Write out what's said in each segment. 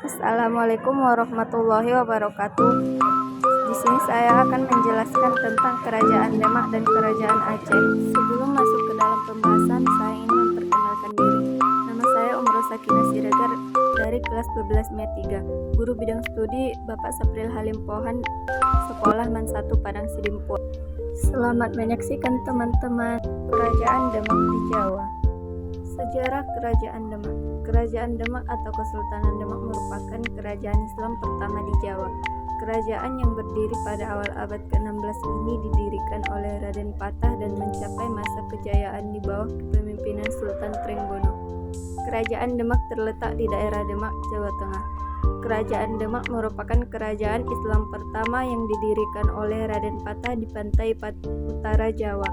Assalamualaikum warahmatullahi wabarakatuh. Di sini saya akan menjelaskan tentang Kerajaan Demak dan Kerajaan Aceh. Sebelum masuk ke dalam pembahasan, saya ingin memperkenalkan diri. Nama saya Umroh Sakinah Siregar dari kelas 12 MIA 3. Guru bidang studi Bapak Sapril Halim Pohan, Sekolah Man 1 Padang Sidimpuan. Selamat menyaksikan teman-teman. Kerajaan Demak di Jawa. Sejarah Kerajaan Demak. Kerajaan Demak atau Kesultanan Demak merupakan kerajaan Islam pertama di Jawa. Kerajaan yang berdiri pada awal abad ke-16 ini didirikan oleh Raden Patah dan mencapai masa kejayaan di bawah kepemimpinan Sultan Trenggono. Kerajaan Demak terletak di daerah Demak, Jawa Tengah. Kerajaan Demak merupakan kerajaan Islam pertama yang didirikan oleh Raden Patah di pantai utara Jawa.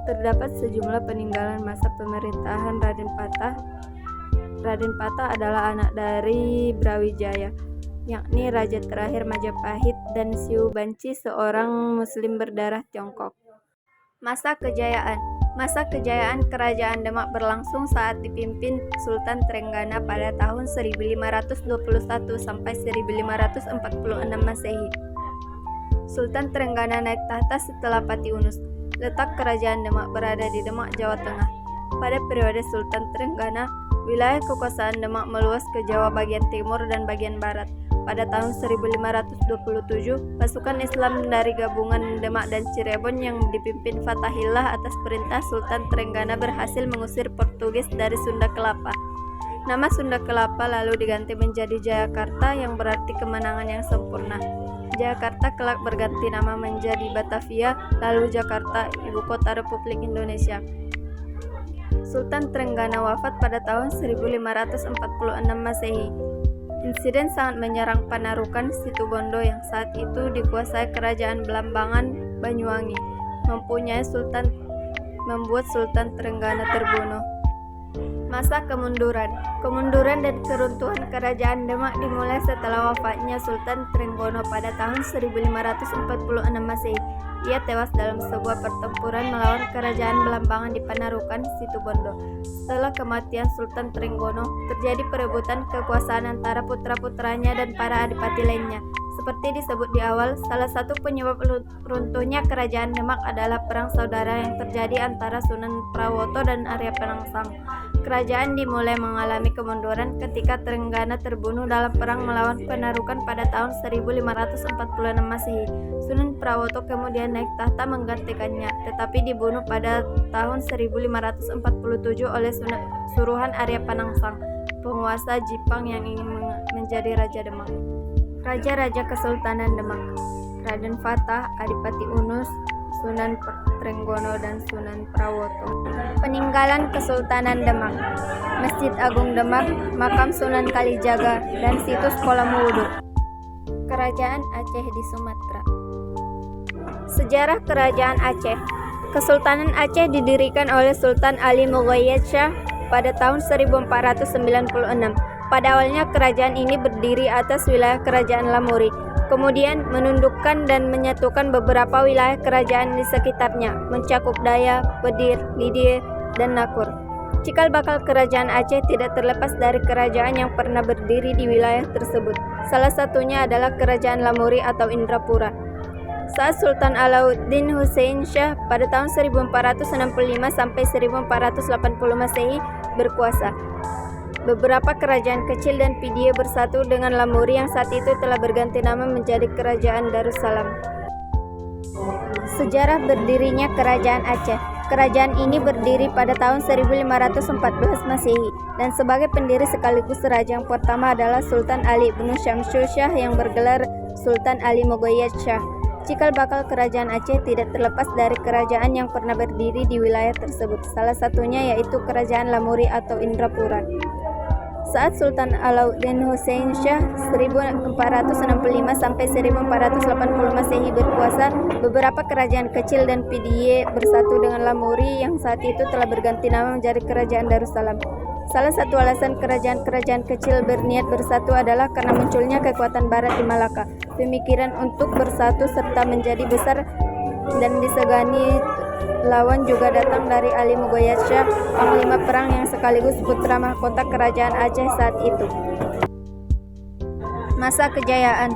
Terdapat sejumlah peninggalan masa pemerintahan Raden Patah. Raden Patah adalah anak dari Brawijaya, yakni Raja terakhir Majapahit, dan Siu Banci, seorang Muslim berdarah Tiongkok. Masa kejayaan Kerajaan Demak berlangsung saat dipimpin Sultan Trenggana pada tahun 1521 sampai 1546 Masehi. Sultan Trenggana naik tahta setelah Pati Unus. Letak Kerajaan Demak berada di Demak, Jawa Tengah. Pada periode Sultan Trenggana, wilayah kekuasaan Demak meluas ke Jawa bagian timur dan bagian barat. Pada tahun 1527, pasukan Islam dari gabungan Demak dan Cirebon yang dipimpin Fatahillah atas perintah Sultan Trenggana berhasil mengusir Portugis dari Sunda Kelapa. Nama Sunda Kelapa lalu diganti menjadi Jayakarta yang berarti kemenangan yang sempurna. Jakarta kelak berganti nama menjadi Batavia, lalu Jakarta, ibu kota Republik Indonesia. Sultan Trenggana wafat pada tahun 1546 Masehi. Insiden sangat menyerang Panarukan Situbondo yang saat itu dikuasai Kerajaan Belambangan Banyuwangi, membuat Sultan Trenggana terbunuh. Masa kemunduran dan keruntuhan Kerajaan Demak dimulai setelah wafatnya Sultan Trenggono pada tahun 1546 Masehi. Ia tewas dalam sebuah pertempuran melawan Kerajaan Belambangan di Panarukan Situbondo. Setelah kematian Sultan Trenggono, terjadi perebutan kekuasaan antara putra-putranya dan para adipati lainnya. Seperti disebut di awal, salah satu penyebab runtuhnya Kerajaan Demak adalah perang saudara yang terjadi antara Sunan Prawoto dan Arya Penangsang. Kerajaan dimulai mengalami kemunduran ketika Trenggana terbunuh dalam perang melawan Panarukan pada tahun 1546 Masehi. Sunan Prawoto kemudian naik tahta menggantikannya, tetapi dibunuh pada tahun 1547 oleh suruhan Arya Penangsang, penguasa Jipang yang ingin menjadi Raja Demak. Raja-raja Kesultanan Demak: Raden Fatah, Adipati Unus, Sunan Trenggono, dan Sunan Prawoto. Peninggalan Kesultanan Demak: Masjid Agung Demak, Makam Sunan Kalijaga, dan situs kolam wudhu. Kerajaan Aceh di Sumatera. Sejarah Kerajaan Aceh. Kesultanan Aceh didirikan oleh Sultan Ali Moghayyad Shah pada tahun 1496. Pada awalnya kerajaan ini berdiri atas wilayah Kerajaan Lamuri, kemudian menundukkan dan menyatukan beberapa wilayah kerajaan di sekitarnya, mencakup Daya, Pedir, Lidie, dan Nakur. Cikal bakal Kerajaan Aceh tidak terlepas dari kerajaan yang pernah berdiri di wilayah tersebut. Salah satunya adalah Kerajaan Lamuri atau Indrapura. Saat Sultan Alauddin Hussein Shah pada tahun 1465 sampai 1480 Masehi berkuasa, beberapa kerajaan kecil dan Pidie bersatu dengan Lamuri yang saat itu telah berganti nama menjadi Kerajaan Darussalam. Sejarah berdirinya Kerajaan Aceh. Kerajaan ini berdiri pada tahun 1514 Masehi dan sebagai pendiri sekaligus raja yang pertama adalah Sultan Ali bin Syamsul Shah yang bergelar Sultan Ali Moghayyad Shah. Cikal bakal Kerajaan Aceh tidak terlepas dari kerajaan yang pernah berdiri di wilayah tersebut. Salah satunya yaitu Kerajaan Lamuri atau Indrapura. Saat Sultan Alauddin Hussein Shah 1465 sampai 1480 Masehi berkuasa, beberapa kerajaan kecil dan Pidie bersatu dengan Lamuri yang saat itu telah berganti nama menjadi Kerajaan Darussalam. Salah satu alasan kerajaan-kerajaan kecil berniat bersatu adalah karena munculnya kekuatan barat di Malaka. Pemikiran untuk bersatu serta menjadi besar dan disegani lawan juga datang dari Ali Moghayyad Shah, panglima perang yang sekaligus putra mahkota Kerajaan Aceh saat itu. Masa kejayaan.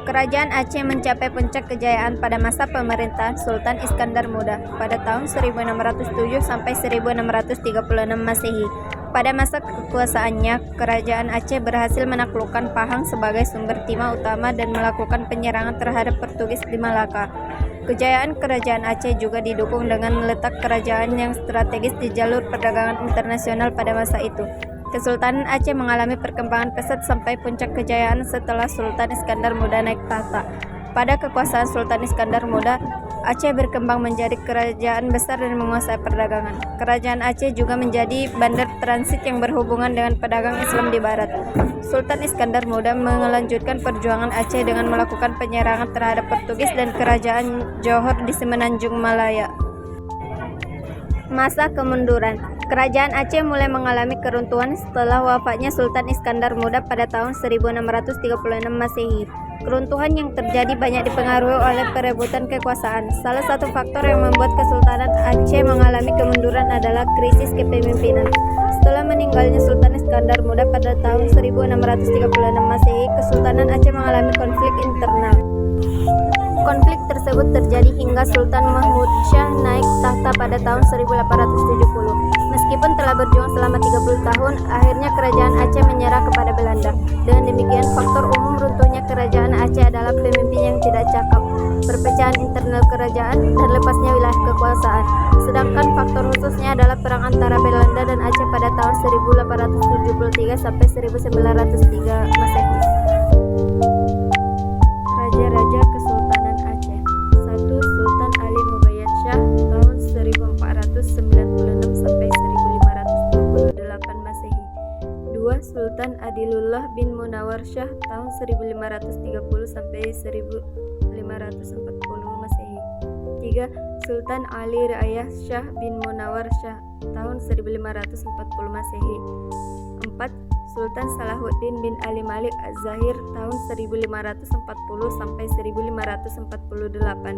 Kerajaan Aceh mencapai puncak kejayaan pada masa pemerintahan Sultan Iskandar Muda pada tahun 1607 sampai 1636 Masehi. Pada masa kekuasaannya, Kerajaan Aceh berhasil menaklukkan Pahang sebagai sumber timah utama dan melakukan penyerangan terhadap Portugis di Malaka. Kejayaan Kerajaan Aceh juga didukung dengan letak kerajaan yang strategis di jalur perdagangan internasional pada masa itu. Kesultanan Aceh mengalami perkembangan pesat sampai puncak kejayaan setelah Sultan Iskandar Muda naik tahta. Pada kekuasaan Sultan Iskandar Muda, Aceh berkembang menjadi kerajaan besar dan menguasai perdagangan. Kerajaan Aceh juga menjadi bandar transit yang berhubungan dengan pedagang Islam di barat. Sultan Iskandar Muda melanjutkan perjuangan Aceh dengan melakukan penyerangan terhadap Portugis dan kerajaan Johor di Semenanjung Malaya. Masa kemunduran. Kerajaan Aceh mulai mengalami keruntuhan setelah wafatnya Sultan Iskandar Muda pada tahun 1636 Masehi. Keruntuhan yang terjadi banyak dipengaruhi oleh perebutan kekuasaan. Salah satu faktor yang membuat Kesultanan Aceh mengalami kemunduran adalah krisis kepemimpinan. Setelah meninggalnya Sultan Iskandar Muda pada tahun 1636 Masehi, Kesultanan Aceh mengalami konflik internal. Konflik tersebut terjadi hingga Sultan Mahmud Shah naik tahta pada tahun 1870. Meskipun telah berjuang selama 30 tahun, akhirnya kerajaan Aceh menyerah kepada Belanda. Dengan demikian, faktor umum runtuhnya kerajaan Aceh adalah pemimpin yang tidak cakap, perpecahan internal kerajaan, dan lepasnya wilayah kekuasaan. Sedangkan faktor khususnya adalah perang antara Belanda dan Aceh pada tahun 1873 sampai 1903 Masehi. Raja-raja Kesultanan Aceh. 1. Sultan Ali Mubayyad Shah tahun 1496 sampai 1528 Masehi. 2. Sultan Adilullah bin Munawar Shah tahun 1530 sampai 1540 Masehi. 3. Sultan Ali Ra'ayah Shah bin Munawar Shah tahun 1540 Masehi. 4. Sultan Salahuddin bin Ali Malik Az-Zahir tahun 1540 sampai 1548.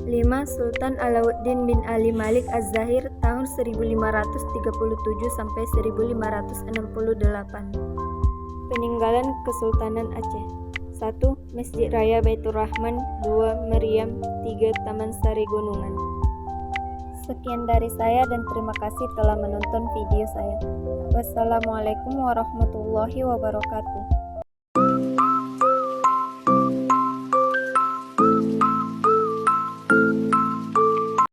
5. Sultan Alauddin bin Ali Malik Az-Zahir tahun 1537 sampai 1568. Peninggalan Kesultanan Aceh. 1. Masjid Raya Baitur Rahman. 2. Meriam. 3. Taman Sari Gunungan. Sekian dari saya dan terima kasih telah menonton video saya. Wassalamualaikum warahmatullahi wabarakatuh.